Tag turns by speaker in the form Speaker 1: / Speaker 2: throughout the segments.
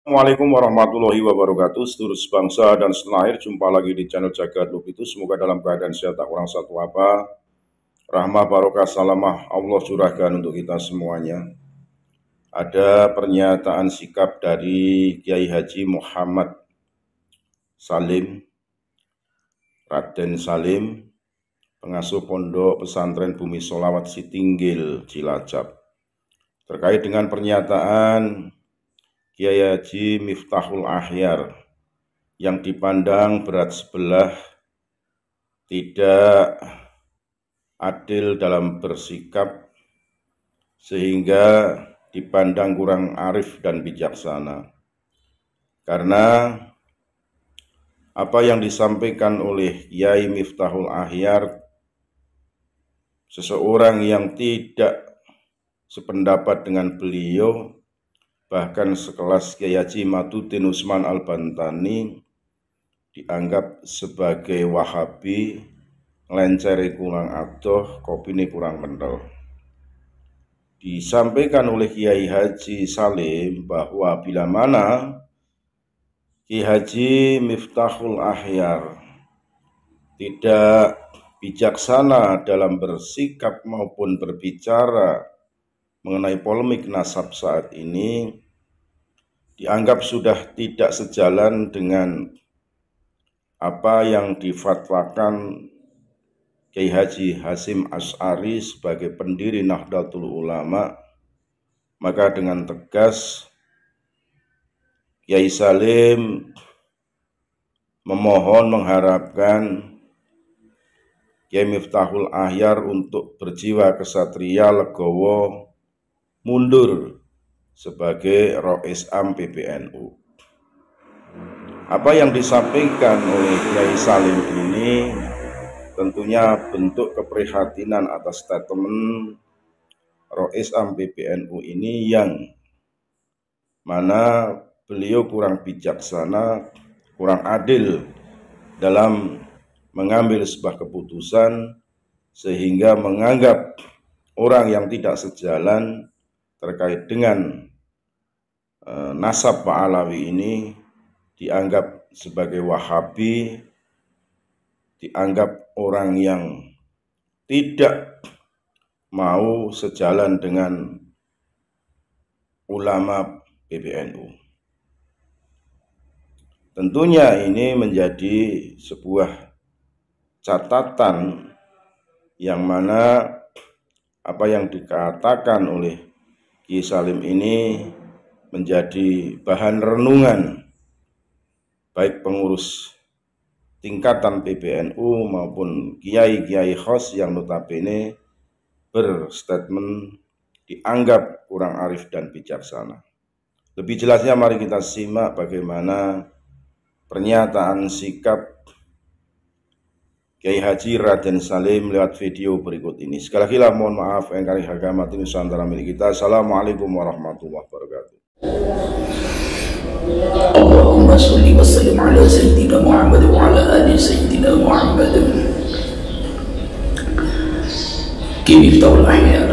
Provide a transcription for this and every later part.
Speaker 1: Assalamualaikum warahmatullahi wabarakatuh. Seluruh bangsa dan setanah air, jumpa lagi di channel Jagat Lub itu. Semoga dalam keadaan sehat tak kurang satu apa. Rahmah barokah salamah Allah curahkan untuk kita semuanya. Ada pernyataan sikap dari Kiai Haji Muhammad Salim, Raden Salim, pengasuh pondok pesantren Bumi Sholawat Sitinggil, Cilacap, terkait dengan pernyataan Kiai Haji Miftahul Ahyar yang dipandang berat sebelah, tidak adil dalam bersikap, sehingga dipandang kurang arif dan bijaksana. Karena apa yang disampaikan oleh Kiai Miftahul Ahyar, seseorang yang tidak sependapat dengan beliau, bahkan sekelas Kiai Haji Maduddin Usman Al-Bantani, dianggap sebagai Wahabi, ngelenceri kurang adoh, kopine kurang kental. Disampaikan oleh Kiai Haji Salim bahwa bila mana Kiai Haji Miftahul Ahyar tidak bijaksana dalam bersikap maupun berbicara mengenai polemik nasab saat ini, dianggap sudah tidak sejalan dengan apa yang difatwakan Kiai Haji Hasyim Asy'ari sebagai pendiri Nahdlatul Ulama. Maka dengan tegas Kiai Salim memohon, mengharapkan Kiai Miftahul Ahyar untuk berjiwa kesatria, legowo, mundur sebagai Rois Am PBNU. Apa yang disampaikan oleh Kiai Salim ini tentunya bentuk keprihatinan atas statement Rois Am PBNU ini, yang mana beliau kurang bijaksana, kurang adil dalam mengambil sebuah keputusan, sehingga menganggap orang yang tidak sejalan terkait dengan nasab Pak Alawi ini dianggap sebagai Wahabi, dianggap orang yang tidak mau sejalan dengan ulama PBNU. Tentunya ini menjadi sebuah catatan yang mana apa yang dikatakan oleh Kiai Salim ini menjadi bahan renungan baik pengurus tingkatan PBNU maupun kiai-kiai khos yang notabene berstatement dianggap kurang arif dan bijaksana. Lebih jelasnya mari kita simak bagaimana pernyataan sikap Kiai Haji Raden Salim lewat video berikut ini. Sekali lagi lah mohon maaf engkari agama Nusantara milik kita. Assalamualaikum warahmatullahi wabarakatuh.
Speaker 2: Allahumma sholli wa sallim ala sayyidina Muhammad wa ala ali sayyidina Muhammad. Kiai Miftahul Ahyar,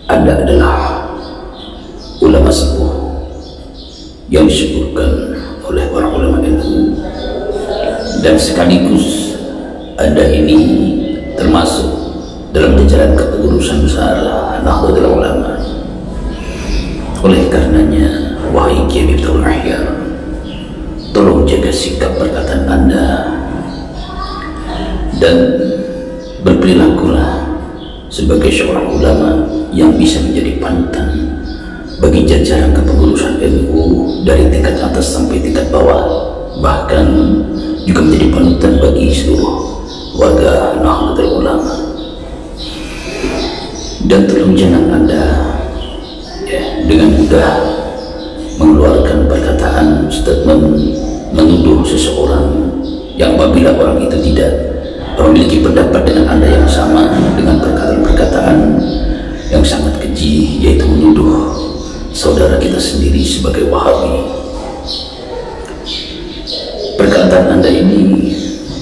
Speaker 2: Anda adalah ulama sepuh yang disebutkan oleh para ulama NU, dan sekaligus Anda ini termasuk dalam jajaran kepengurusan besar Nahdlatul Ulama. Oleh karenanya, wahai Kiai Miftahul Ahyar, tolong jaga sikap perkataan Anda dan berperilakulah sebagai seorang ulama yang bisa menjadi panutan bagi jajaran kepengurusan NU dari tingkat atas sampai tingkat bawah, bahkan juga menjadi panutan bagi seluruh warga Nahdlatul Ulama. Dan tolong jangan Anda dengan mudah mengeluarkan perkataan statement menuduh seseorang yang apabila orang itu tidak memiliki pendapat dengan Anda yang sama, dengan perkataan-perkataan yang sangat keji, yaitu menuduh saudara kita sendiri sebagai Wahabi. Perkataan Anda ini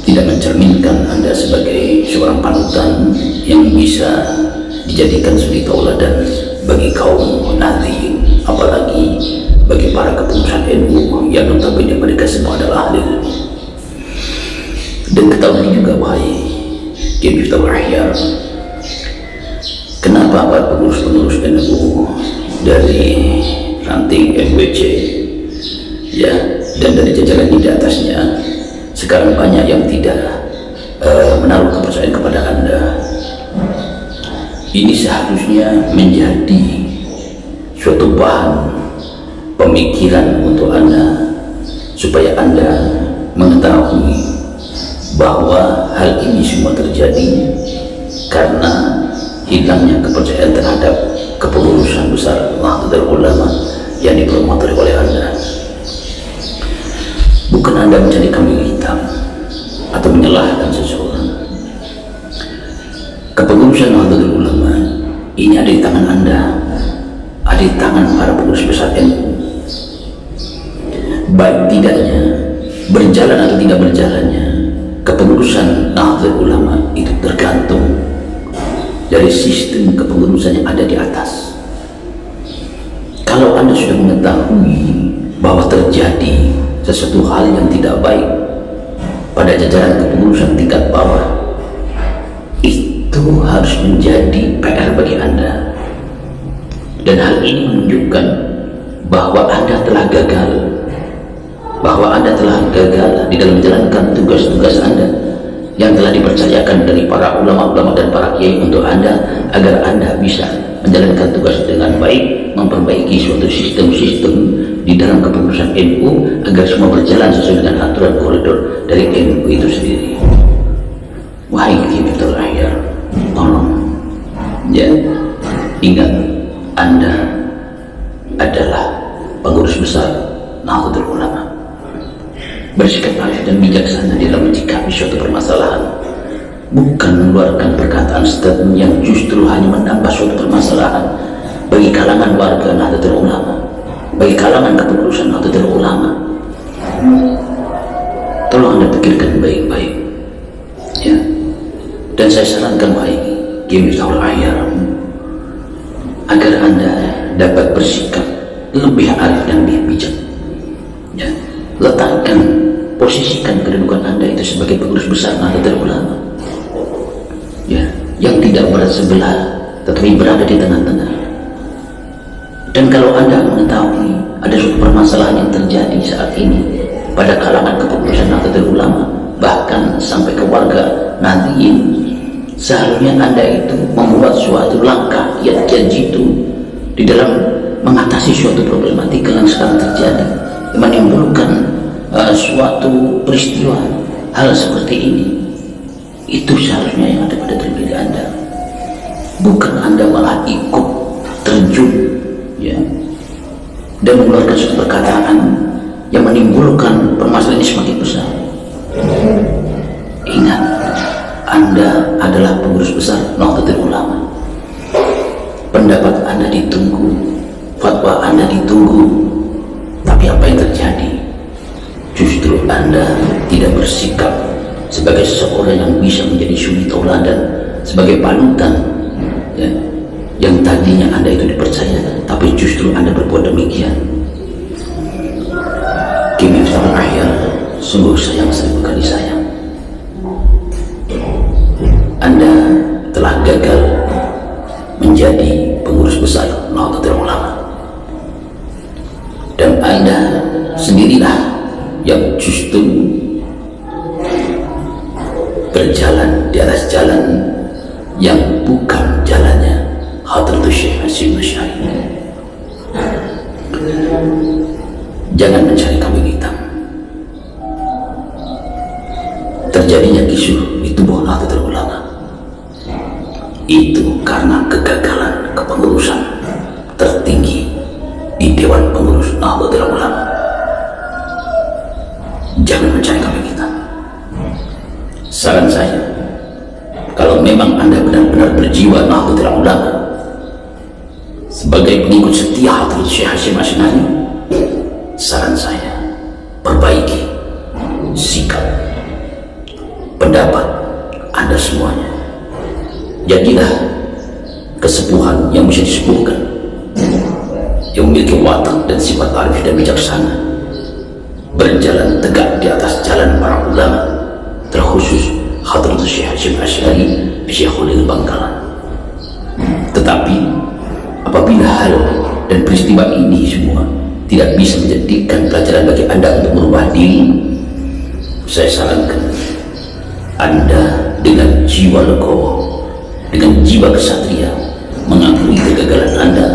Speaker 2: tidak mencerminkan Anda sebagai seorang panutan yang bisa dijadikan suri tauladan bagi kaum Nahdliyin, apalagi bagi para kepengurusan NU yang notabene mereka semua adalah ahli ilmu. Dan ketahui juga wahai Kiai Miftahul Ahyar, kenapa para pengurus-pengurus NU dari ranting MWC ya dan dari jajaran di atasnya sekarang banyak yang tidak menaruh kepercayaan kepada Anda. Ini seharusnya menjadi suatu bahan pemikiran untuk Anda, supaya Anda mengetahui bahwa hal ini semua terjadi karena hilangnya kepercayaan terhadap kepengurusan besar Nahdlatul Ulama yang dipromotori oleh Anda. Bukan Anda mencari kambing hitam atau menyalahkan seseorang. Kepengurusan Nahdlatul Ulama ini ada di tangan Anda, ada di tangan para pengurus besar NU. Baik tidaknya, berjalan atau tidak berjalannya kepengurusan Nahdlatul Ulama itu tergantung dari sistem kepengurusan yang ada di atas. Kalau Anda sudah mengetahui bahwa terjadi sesuatu hal yang tidak baik pada jajaran kepengurusan tingkat bawah, itu harus menjadi PR bagi Anda. Dan hal ini menunjukkan bahwa Anda telah gagal, di dalam menjalankan tugas-tugas Anda yang telah dipercayakan dari para ulama-ulama dan para kiai untuk Anda, agar Anda bisa menjalankan tugas dengan baik, memperbaiki suatu sistem-sistem di dalam kepengurusan NU agar semua berjalan sesuai dengan aturan koridor dari NU itu sendiri. Wahai Kiai Miftahul Ahyar, tolong ya, ingat Anda adalah pengurus besar Nahdlatul Ulama. Bersikap arif dan bijaksana dalam menyikapi suatu permasalahan, bukan mengeluarkan perkataan statement yang justru hanya menambah suatu permasalahan bagi kalangan warga Nahdlatul Ulama, bagi kalangan kepengurusan Nahdlatul Ulama. Tolong Anda pikirkan baik-baik ya. Dan saya sarankan wahai Kiai Miftahul Ahyar, agar Anda dapat bersikap lebih arif dan lebih bijak ya. Posisikan kedudukan Anda itu sebagai pengurus besar Nahdlatul Ulama ya, yang tidak berat sebelah tetapi berada di tengah-tengah. Dan kalau Anda mengetahui ada suatu permasalahan yang terjadi saat ini pada kalangan kepengurusan Nahdlatul Ulama, bahkan sampai ke warga Nahdliyin, seharusnya Anda itu membuat suatu langkah yang jitu di dalam mengatasi suatu problematika yang sekarang terjadi, yang menimbulkan suatu peristiwa hal seperti ini. Itu seharusnya yang ada pada diri Anda, bukan Anda malah ikut terjun ya, dan mengeluarkan suatu perkataan yang menimbulkan permasalahan ini semakin besar. Ingat, Anda adalah pengurus besar Nahdlatul Ulama. Pendapat Anda ditunggu, fatwa Anda ditunggu, tapi apa yang terjadi? Justru Anda tidak bersikap sebagai seseorang yang bisa menjadi suri tauladan, sebagai panutan ya, yang tadinya Anda itu dipercaya, tapi justru Anda berbuat demikian. Kiai Miftahul Ahyar, sungguh sayang, seribu kali sayang. Anda telah gagal menjadi pengurus besar Nahdlatul Ulama, dan Anda sendirilah yang justru berjalan di atas jalan yang bukan jalannya Hadratus Syekh Hasyim Asy'ari. Jangan mencari kambing hitam. Terjadinya kisruh di tubuh Nahdlatul Ulama itu karena kegagalan kepengurusan tertinggi di Dewan Pengurus Nahdlatul Ulama. Jangan mencari kambing hitam. Saran saya, kalau memang Anda benar-benar berjiwa Nahdlatul Ulama sebagai pengikut setia Hadratus Syekh Hasyim Asy'ari, saran saya, perbaiki sikap, pendapat Anda semuanya. Jadilah kesepuhan yang bisa disepuhkan, yang memiliki watak dan dan sifat arif dan bijaksana, berjalan tegak di atas jalan para ulama, terkhusus Hadratus Syekh Hasyim Asy'ari Syekhul Bangkalan. Tetapi apabila hal dan peristiwa ini semua tidak bisa menjadikan pelajaran bagi Anda untuk merubah diri, saya sarankan Anda dengan jiwa legowo, dengan jiwa kesatria, mengakui kegagalan Anda